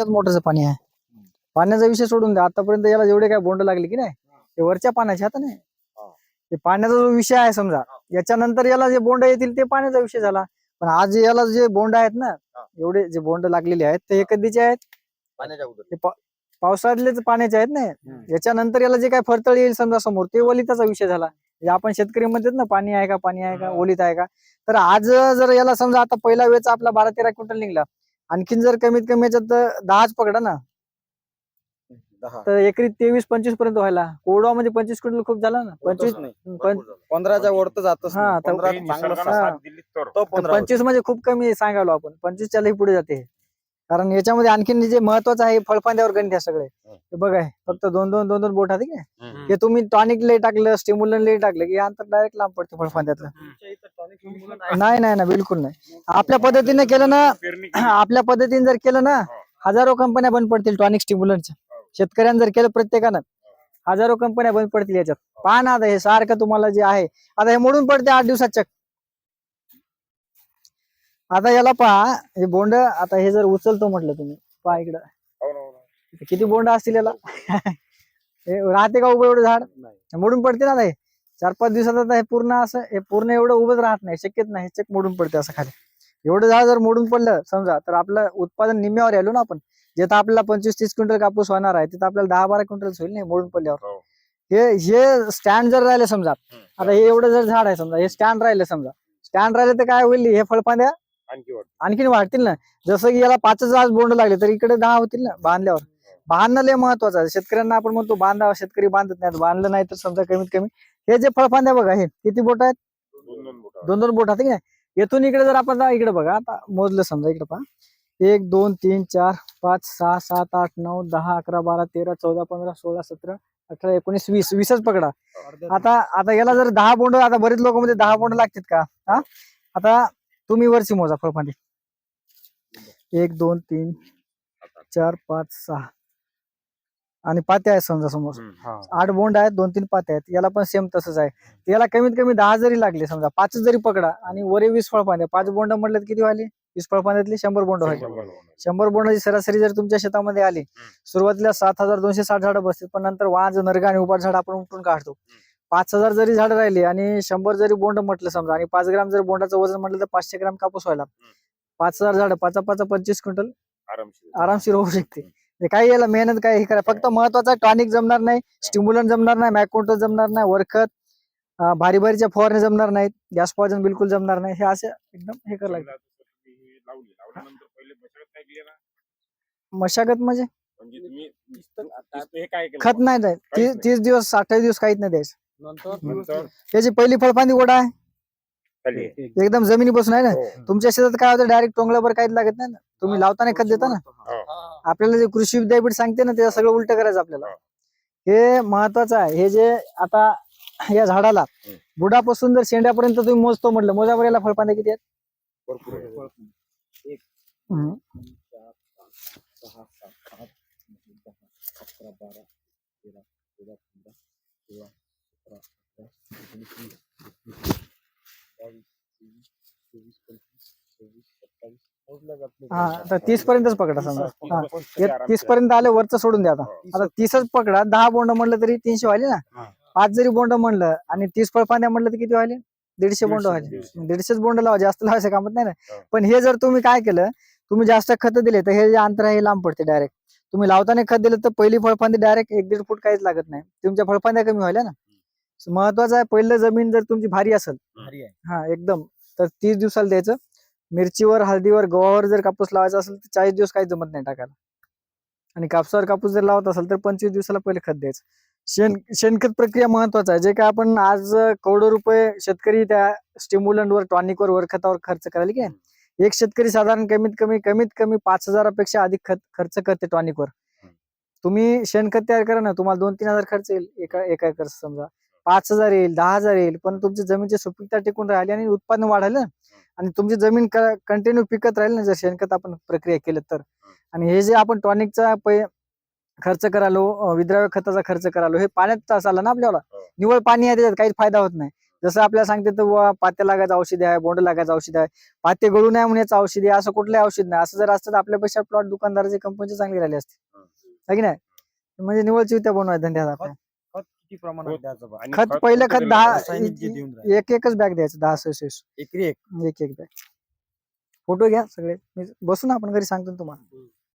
मोटरचं पाणी आहे. पाण्याचा विषय सोडून द्या, आतापर्यंत याला जेवढे काय बोंड लागले की नाही ते वरच्या पाण्याचे आता नाही. ते पाण्याचा जो विषय आहे समजा, याच्यानंतर याला जे बोंड येतील ते पाण्याचा विषय झाला. पण आज याला जे बोंड आहेत ना, एवढे जे बोंड लागलेले आहेत ते हे कधीचे आहेत? पावसाळ्यातलेच पाण्याचे आहेत ना. याच्यानंतर याला जे काय फरतळ येईल समजा समोर, ते ओलिताचा विषय झाला. म्हणजे आपण शेतकरी म्हणतात ना, पाणी आहे का, पाणी आहे का, ओलित आहे का. तर आज जर याला समजा आता पहिला वेळचा आपला 12-13 क्विंटल निघला, आणखीन जर कमीत कमी याच्यात 10च पकडा ना, तर एकरी 23-25 पर्यंत व्हायला. कोरडवा म्हणजे 25 क्विंटल खूप झाला ना. 15च्या वर तर जातच हा, नाही. तर 15 25 म्हणजे खूप कमी सांगायलो आपण. 25च्या लई पुढे जाते. कारण याच्यामध्ये आणखीन जे महत्वाचं आहे फळफांद्यावर गणित आहे सगळे. हे बघा, फक्त दोन बोट आहे की. हे तुम्ही टॉनिक लई टाकलं, स्टिम्युलन लई टाकलं की अंतर डायरेक्ट लांब पडते फळफांद्यातलं. नाही, बिलकुल नाही. आपल्या पद्धतीने केलं ना, आपल्या पद्धतीने जर केलं ना, हजारो कंपन्या बंद पडतील टॉनिक स्टिम्युलनच्या. शेतकऱ्यांनी जर केलं प्रत्येकानं, हजारो कंपन्या बंद पडतील याच्यात. पहा ना, आता हे सारखं तुम्हाला जे आहे, आता हे मोडून पडते 8 दिवसात चक. आता याला पहा, हे बोंड आता हे जर उचलतो म्हटलं तुम्ही, पहा इकडं किती बोंड असतील याला. हे राहते का उभं एवढं झाड? मोडून पडते ना. हे 4-5 दिवसात आता हे पूर्ण असं, हे पूर्ण एवढं उभंच राहत नाही, शक्यच नाही. चक मोडून पडते असं खाली. एवढं झाड जर मोडून पडलं समजा, तर आपलं उत्पादन निम्म्यावर आलो ना आपण. जिथं आपल्याला 25-30 क्विंटल कापूस होणार आहे, तिथं आपल्याला 10-12 क्विंटल होईल नाही मोडून पडल्यावर. हे स्टँड जर राहिले समजा, आता हे एवढं जर झाड आहे समजा, हे स्टँड राहिले समजा, स्टँड राहिले तर काय होईल, हे फळफांद्या आणखीन वाढतील ना. जसं की याला 5च आज बोंड लागले तर इकडे 10 होतील ना बांधल्यावर. बांधणं लय महत्वाचं आहे. शेतकऱ्यांना आपण म्हणतो बांधावं, शेतकरी बांधत नाही. बांधलं नाही तर समजा कमीत कमी हे जे फळफांद्या बघा, हे किती बोट आहेत? 2-2 बोट आहेत की नाही. येथून इकडे जर आपण इकडे बघा, आता मोजलं समजा, इकडे पहा, 1 2 3 4 5 6 7 8 9 10 11 12 13 14 15 16 17 18 19 20 20च पकडा. आता याला जर 10 बोंड, आता बरेच लोक मध्ये 10 बोंड लागतात का? हा, आता तुम्ही वरची मोजा फळफांदी. 1 2 3 4 5 6 आणि पाते आहेत समजा समोर. 8 बोंड आहेत, 2-3 पाते आहेत. याला पण सेम तसंच आहे. याला कमीत कमी 10 जरी लागले समजा, 5 जरी पकडा आणि वरे 20 फळफांद्या, 5 बोंड म्हटलं किती व्हायले? 20 फळफांद्यातले 100 बोंड व्हायचे. 100 बोंडाची सरासरी जर तुमच्या शेतामध्ये आली, सुरुवातीला 7260 झाडं बसतील, पण नंतर वाज, नरगा आणि उभाट झाड आपण उठून काढतो. 5000 जरी झाड राहिले आणि 100 जरी बोंड म्हटलं समजा, आणि 5 ग्राम जर बोंडाचं वजन म्हटलं तर 500 ग्राम कापूस व्हायला. 5000 झाड, 5-5 25 क्विंटल आरामशीर होऊ शकते. काही याला मेहनत काय हे करा, फक्त महत्वाचा टॉनिक जमणार नाही, स्टिम्युलन जमणार नाही, मॅकोटो जमणार नाही, वरखत, भारी भारीच्या फवारणी जमणार नाहीत, गॅस पॉइजन बिलकुल जमणार नाही. हे असे एकदम हे करायला लागतं. मशागत म्हणजे खत नाही द्यायचं. 30 दिवस 28 दिवस काहीच नाही द्यायचं. त्याची पहिली फळफांदी गोडा आहे, एकदम जमिनीपासून आहे ना. तुमच्या शेतात काय होतं, डायरेक्ट टोंगल्यावर काहीच लागत नाही ना. तुम्ही लावताना खत देता ना. आपल्याला जे कृषी विद्यापीठ सांगते ना, ते सगळं उलट करायचं आपल्याला. हे महत्वाचं आहे. हे जे आता या झाडाला बुडापासून जर शेंड्यापर्यंत तुम्ही मोजतो म्हटलं, मोजावर याला फळफांद्या किती आहेत? हा, तर 30 पर्यंतच पकडा समजा. 30 पर्यंत आले, वरचं सोडून द्या. आता 30च पकडा. 10 बोंड म्हणलं तरी 300 व्हायले ना. 5 जरी बोंड म्हणलं आणि 30 फळफांद्या म्हणलं तर किती व्हायले? 150 बोंड व्हायले. 150च बोंड लावा, जास्त लावायचं कामच नाही ना. पण हे जर तुम्ही काय केलं, तुम्ही जास्त खत दिले तर हे जे अंतर आहे हे लांब पडते डायरेक्ट. तुम्ही लावताना खत दिलं तर पहिली फळफांदी डायरेक्ट 1-1.5 फूट काहीच लागत नाही. तुमच्या फळफांद्या कमी व्हायला ना. महत्वाचं आहे, पहिलं जमीन जर तुमची भारी असेल, हा एकदम, तर 30 दिवसाला द्यायचं. मिरचीवर, हळदीवर, गव्हावर जर कापूस लावायचा असेल तर 40 दिवस काही जमत नाही टाकायला. आणि कापसावर कापूस जर लावत असेल तर 25 दिवसाला पहिले खत द्यायचं. शेणखत प्रक्रिया महत्वाचं आहे. जे काय आपण आज करोडो रुपये शेतकरी त्या स्टिम्युलंटवर, टॉनिकवर, वरखतावर खर्च करायला की नाही. एक शेतकरी साधारण कमीत कमी 5000 पेक्षा अधिक खर्च करते टॉनिकवर. तुम्ही शेणखत तयार करा ना, तुम्हाला 2-3 हजार खर्च येईल एका एकर समजा. 5000 येईल, 10,000 येईल, पण तुमची जमीनची सुपीकता टिकून राहिली आणि उत्पादन वाढायला ना, आणि तुमची जमीन कंटिन्यू पिकत राहील ना जर शेणखत आपण प्रक्रिया केली तर. आणि हे जे आपण टॉनिकचा खर्च करालो, विद्राव्य खताचा खर्च करालो, हे पाण्यात चालला ना आपल्याला. निवळ पाणी आहे, त्याच्यात काहीच फायदा होत नाही. जसं आपल्याला सांगते तर बुवा पात्या लागायचं औषध आहे, बोंड लागायचं औषध आहे, पाते गळू नये म्हणून याचं औषध आहे, असं कुठलंही औषध नाही. असं जर असतं तर आपल्यापेक्षा प्लॉट दुकानदाराचे कंपनीचे चांगले राहिले असते, है की नाही? म्हणजे निवळ चिवत्या बनवायच्या धंद्यात आपल्या. खत किती प्रमाणात द्यायचं बा? आणि खत पहिलं खत कुठे 10 रासायनिक जे देऊन राहिले. एकच बॅग द्यायचं, 10-20 एकरी एक एक बॅग. फोटो घ्या सगळे, बसून आपण घरी सांगतो ना तुम्हाला.